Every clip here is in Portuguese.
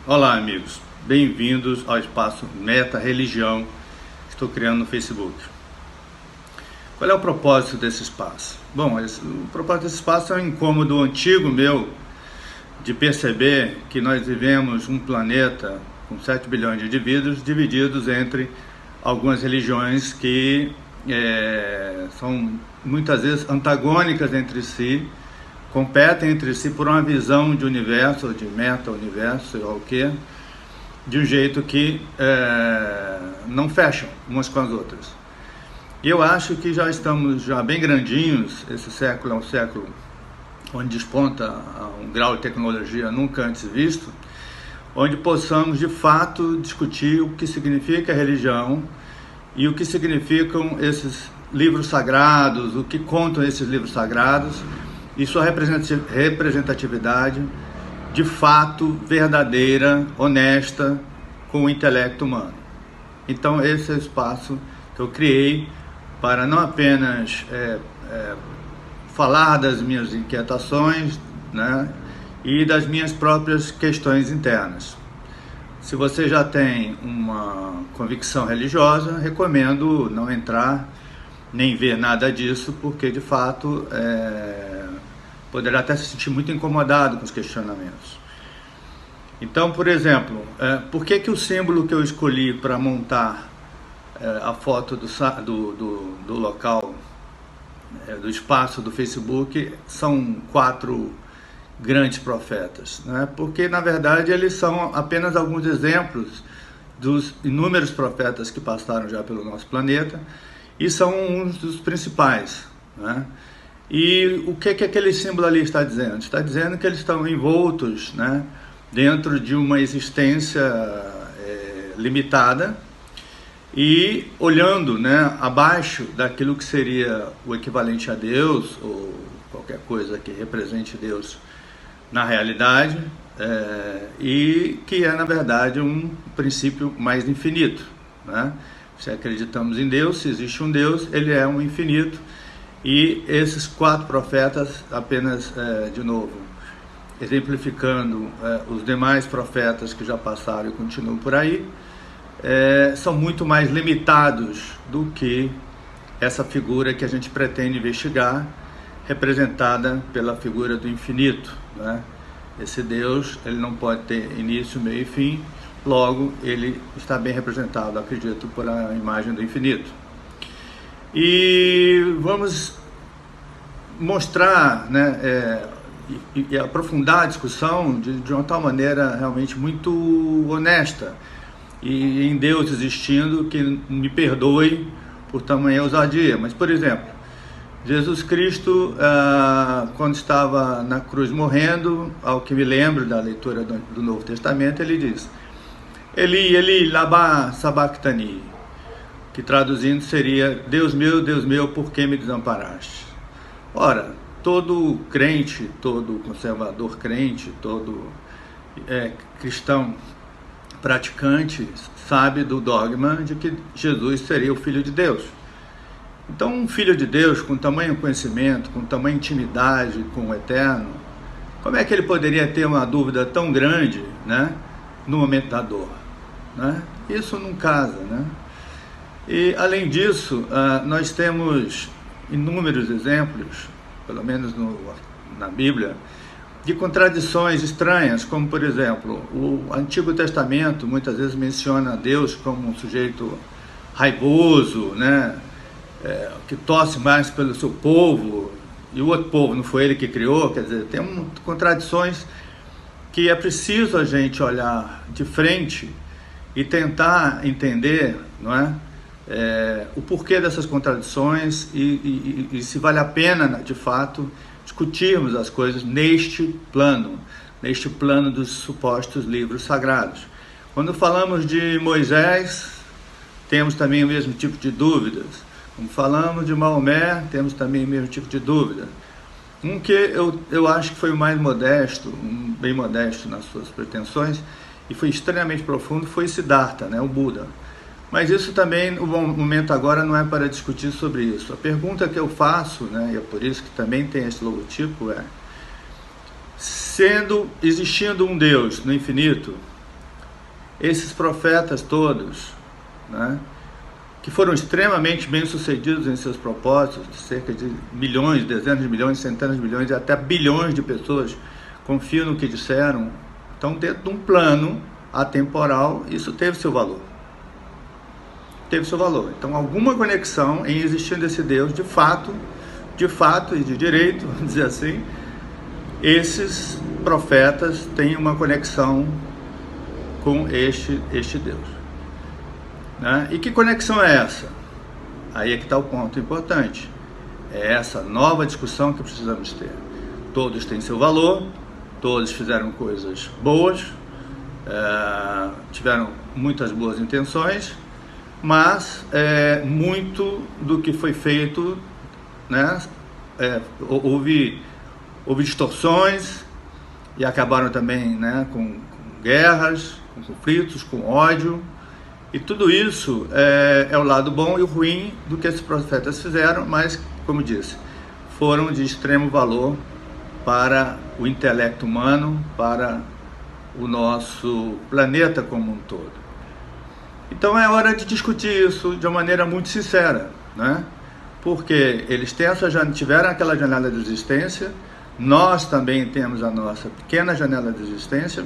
Olá, amigos, bem-vindos ao espaço Meta Religião que estou criando no Facebook. Qual é o propósito desse espaço? Bom, o propósito desse espaço é um incômodo antigo meu de perceber que nós vivemos um planeta com 7 bilhões de indivíduos divididos entre algumas religiões que são muitas vezes antagônicas entre si, competem entre si por uma visão de universo, ou de meta-universo, sei lá o que, de um jeito que não fecham umas com as outras. E eu acho que já estamos bem grandinhos. Esse século é um século onde desponta um grau de tecnologia nunca antes visto, onde possamos de fato discutir o que significa a religião e o que significam esses livros sagrados, o que contam esses livros sagrados, e sua representatividade de fato verdadeira, honesta, com o intelecto humano. Então esse é o espaço que eu criei para não apenas falar das minhas inquietações, né, e das minhas próprias questões internas. Se você já tem uma convicção religiosa, recomendo não entrar nem ver nada disso, porque de fato poderá até se sentir muito incomodado com os questionamentos. Então, por exemplo, por que o símbolo que eu escolhi para montar a foto do local, do espaço do Facebook, são 4 grandes profetas, né? Porque, na verdade, eles são apenas alguns exemplos dos inúmeros profetas que passaram já pelo nosso planeta e são uns dos principais, né? E o que aquele símbolo ali está dizendo? Está dizendo que eles estão envoltos, né, dentro de uma existência limitada e olhando, né, abaixo daquilo que seria o equivalente a Deus ou qualquer coisa que represente Deus na realidade, e que é, na verdade, um princípio mais infinito, né? Se acreditamos em Deus, se existe um Deus, ele é um infinito. E esses 4 profetas, apenas, de novo, exemplificando os demais profetas que já passaram e continuam por aí, são muito mais limitados do que essa figura que a gente pretende investigar, representada pela figura do infinito, né? Esse Deus, ele não pode ter início, meio e fim, logo ele está bem representado, acredito, por a imagem do infinito. E vamos mostrar, né, e aprofundar a discussão de uma tal maneira realmente muito honesta, e em Deus existindo, que me perdoe por tamanha ousadia. Mas, por exemplo, Jesus Cristo, quando estava na cruz morrendo, ao que me lembro da leitura do Novo Testamento, ele diz: Eli, Eli, lama sabachthani, que traduzindo seria: Deus meu, por que me desamparaste? Ora, todo crente, todo conservador crente, todo cristão praticante sabe do dogma de que Jesus seria o Filho de Deus. Então, um Filho de Deus com tamanho conhecimento, com tamanha intimidade com o Eterno, como é que ele poderia ter uma dúvida tão grande, né, no momento da dor, né? Isso não casa, né? E, além disso, nós temos inúmeros exemplos, pelo menos na Bíblia, de contradições estranhas, como, por exemplo, o Antigo Testamento muitas vezes menciona Deus como um sujeito raivoso, né, que torce mais pelo seu povo, e o outro povo não foi ele que criou. Quer dizer, tem contradições que é preciso a gente olhar de frente e tentar entender, não é? O porquê dessas contradições e se vale a pena, de fato, discutirmos as coisas neste plano dos supostos livros sagrados. Quando falamos de Moisés, temos também o mesmo tipo de dúvidas. Quando falamos de Maomé, temos também o mesmo tipo de dúvida. Um que eu acho que foi o mais modesto, bem modesto nas suas pretensões, e foi extremamente profundo, foi Siddhartha, né, o Buda. Mas isso também, o momento agora não é para discutir sobre isso. A pergunta que eu faço, né, e é por isso que também tem esse logotipo, existindo um Deus no infinito, esses profetas todos, né, que foram extremamente bem-sucedidos em seus propósitos, cerca de milhões, dezenas de milhões, centenas de milhões e até bilhões de pessoas confiam no que disseram. Então, dentro de um plano atemporal, isso teve seu valor. Teve seu valor. Então, alguma conexão em existindo esse Deus, de fato e de direito, vamos dizer assim, esses profetas têm uma conexão com este Deus. Né? E que conexão é essa? Aí é que está o ponto importante. É essa nova discussão que precisamos ter. Todos têm seu valor, todos fizeram coisas boas, tiveram muitas boas intenções, mas muito do que foi feito, né, houve distorções e acabaram também, né, com guerras, com conflitos, com ódio. E tudo isso é o lado bom e o ruim do que esses profetas fizeram, mas, como disse, foram de extremo valor para o intelecto humano, para o nosso planeta como um todo. Então é hora de discutir isso de uma maneira muito sincera, né? Porque eles tiveram aquela janela de existência, nós também temos a nossa pequena janela de existência.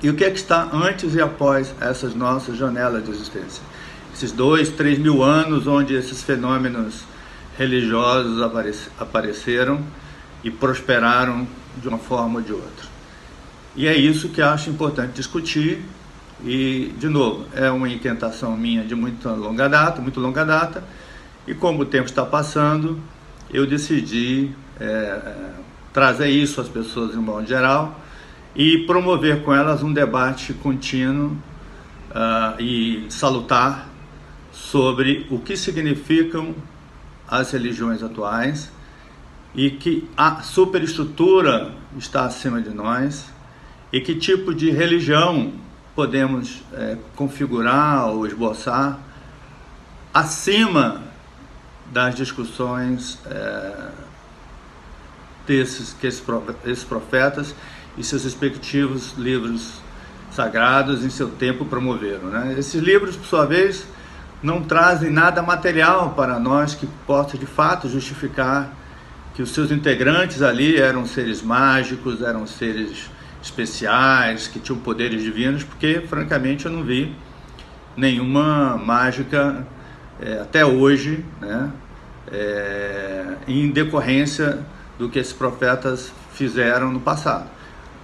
E o que é que está antes e após essas nossas janelas de existência? Esses 2-3 mil anos onde esses fenômenos religiosos apareceram e prosperaram de uma forma ou de outra. E é isso que acho importante discutir. E, de novo, é uma inquietação minha de muito longa data, e como o tempo está passando, eu decidi trazer isso às pessoas de um modo geral e promover com elas um debate contínuo e salutar sobre o que significam as religiões atuais e que a superestrutura está acima de nós e que tipo de religião podemos configurar ou esboçar acima das discussões esses profetas e seus respectivos livros sagrados em seu tempo promoveram, né? Esses livros, por sua vez, não trazem nada material para nós que possa de fato justificar que os seus integrantes ali eram seres mágicos, eram seres especiais, que tinham poderes divinos, porque francamente eu não vi nenhuma mágica até hoje, né? Em decorrência do que esses profetas fizeram no passado.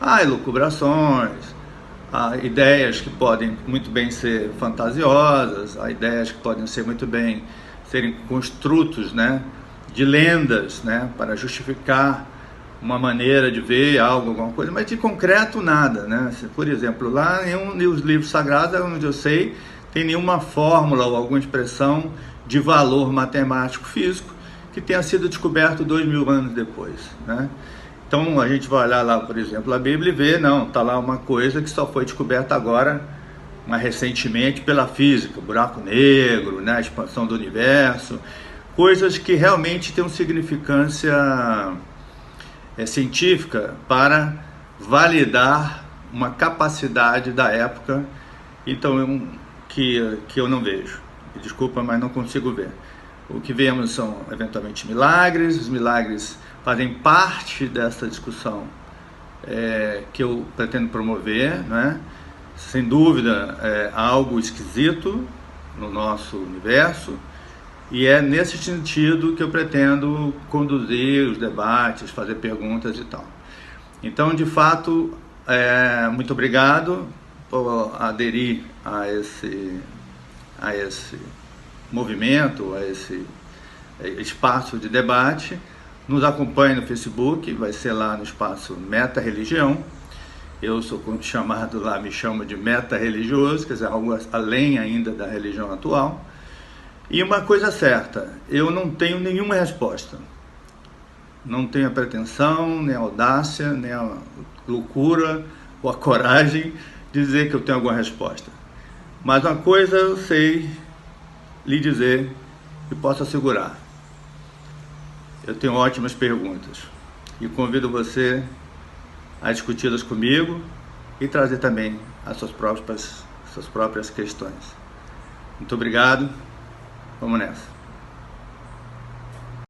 Há elucubrações, há ideias que podem muito bem ser fantasiosas, há ideias que podem ser muito bem serem construtos, né, de lendas, né, para justificar uma maneira de ver algo, alguma coisa, mas de concreto nada, né? Por exemplo, lá nos livros sagrados, onde eu sei, tem nenhuma fórmula ou alguma expressão de valor matemático físico que tenha sido descoberto 2000 anos depois, né? Então a gente vai olhar lá, por exemplo, a Bíblia e vê, não, está lá uma coisa que só foi descoberta agora, mais recentemente, pela física, o buraco negro, né, a expansão do universo, coisas que realmente têm uma significância científica para validar uma capacidade da época, então que eu não vejo. Desculpa, mas não consigo ver. O que vemos são, eventualmente, milagres. Os milagres fazem parte dessa discussão que eu pretendo promover, né? Sem dúvida, algo esquisito no nosso universo, e é nesse sentido que eu pretendo conduzir os debates, fazer perguntas e tal. Então, de fato, muito obrigado por aderir a esse movimento, a esse espaço de debate. Nos acompanhe no Facebook, vai ser lá no espaço Meta Religião. Eu sou chamado lá, me chamo de meta religioso, quer dizer, algo além ainda da religião atual. E uma coisa certa, eu não tenho nenhuma resposta. Não tenho a pretensão, nem a audácia, nem a loucura ou a coragem de dizer que eu tenho alguma resposta. Mas uma coisa eu sei lhe dizer e posso assegurar. Eu tenho ótimas perguntas e convido você a discuti-las comigo e trazer também as suas próprias questões. Muito obrigado. Vamos nessa.